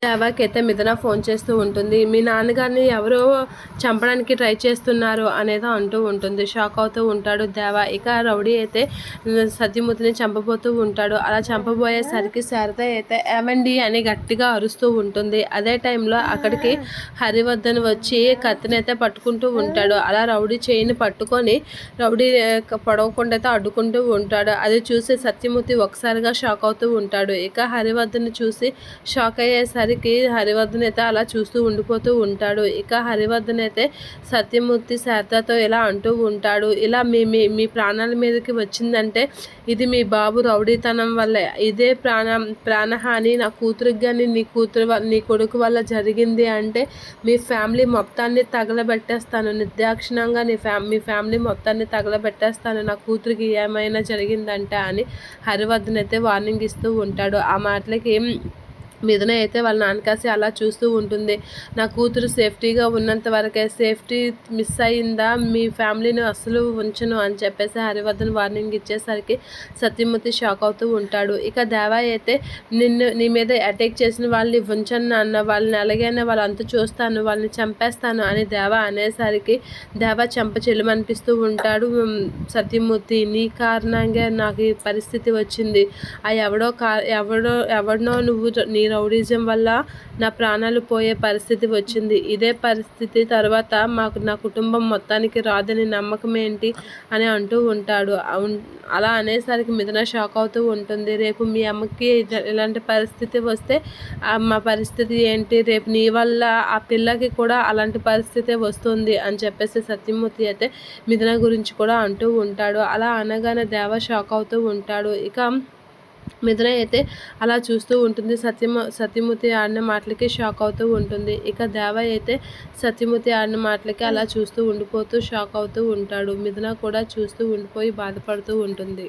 దేవాకైతే మిథున ఫోన్ చేస్తూ ఉంటుంది. మీ నాన్నగారిని ఎవరో చంపడానికి ట్రై చేస్తున్నారు అనేదో అంటూ ఉంటుంది. షాక్ అవుతూ ఉంటాడు దేవ. ఇక రౌడీ అయితే సత్యమూర్తిని చంపబోతూ ఉంటాడు. అలా చంపబోయేసరికి శారద అయితే ఏమండి అని గట్టిగా అరుస్తూ ఉంటుంది. అదే టైంలో అక్కడికి హరివర్ధన్ వచ్చి కత్తినైతే పట్టుకుంటూ ఉంటాడు. అలా రౌడీ చేయిని పట్టుకొని రౌడీ పొడవకుండా అయితే అడ్డుకుంటూ ఉంటాడు. అది చూసి సత్యమూర్తి ఒకసారిగా షాక్ అవుతూ ఉంటాడు. ఇక హరివర్ధన్ చూసి షాక్ అయ్యేసరికి హరివర్ధన్ అయితే అలా చూస్తూ ఉండిపోతూ ఉంటాడు. ఇక హరివర్ధన్ అయితే సత్యమూర్తి శారదతో ఇలా అంటూ ఉంటాడు. ఇలా మీ ప్రాణాల మీదకి వచ్చిందంటే ఇది మీ బాబు రౌడీతనం వల్లే. ఇదే ప్రాణహాని నా కూతురికి కానీ నీ కొడుకు వల్ల జరిగింది అంటే మీ ఫ్యామిలీ మొత్తాన్ని తగలబెట్టేస్తాను. నిర్దాక్షిణంగా మీ ఫ్యామిలీ మొత్తాన్ని తగలబెట్టేస్తాను నా కూతురికి ఏమైనా జరిగిందంటే అని హరివర్ధన్ అయితే వార్నింగ్ ఇస్తూ ఉంటాడు. ఆ మాటలకి మిథున అయితే వాళ్ళ నాన్నకాసి అలా చూస్తూ ఉంటుంది. నా కూతురు సేఫ్టీగా ఉన్నంత వరకే, సేఫ్టీ మిస్ అయిందా మీ ఫ్యామిలీని అస్సలు ఉంచను అని చెప్పేసి హరివర్ధన్ వార్నింగ్ ఇచ్చేసరికి సత్యమూర్తి షాక్ అవుతూ ఉంటాడు. ఇక దేవా అయితే నీ మీద అటాక్ చేసిన వాళ్ళని ఉంచను నాన్న, వాళ్ళని ఎలాగైనా వాళ్ళ అంత చూస్తాను, వాళ్ళని చంపేస్తాను అని దేవా అనేసరికి దేవా చెంప చెల్లుమనిపిస్తూ ఉంటాడు. సత్యమూర్తి నీ కారణంగా నాకు ఈ పరిస్థితి వచ్చింది. ఆ ఎవడనో నువ్వు నీ రౌడీజం వల్ల నా ప్రాణాలు పోయే పరిస్థితి వచ్చింది. ఇదే పరిస్థితి తర్వాత నా కుటుంబం మొత్తానికి రాదని నమ్మకం ఏంటి అని అంటూ ఉంటాడు. అలా అనేసరికి మిథున షాక్ అవుతూ ఉంటుంది. రేపు మీ అమ్మకి ఇలాంటి పరిస్థితి వస్తే మా పరిస్థితి ఏంటి, రేపు నీ వల్ల ఆ పిల్లకి కూడా అలాంటి పరిస్థితి వస్తుంది అని చెప్పేసి సత్యమూర్తి అయితే మిథున గురించి కూడా అంటూ ఉంటాడు. అలా అనగానే దేవ షాక్ అవుతూ ఉంటాడు. ఇక మిథున అయితే అలా చూస్తూ ఉంటుంది. సత్యమూర్తి ఆడిన మాటలకి షాక్ అవుతూ ఉంటుంది. ఇక దేవ అయితే సత్యమూర్తి ఆడిన మాటలకి అలా చూస్తూ ఉండిపోతూ షాక్ అవుతూ ఉంటాడు. మిథున కూడా చూస్తూ ఉండిపోయి బాధపడుతూ ఉంటుంది.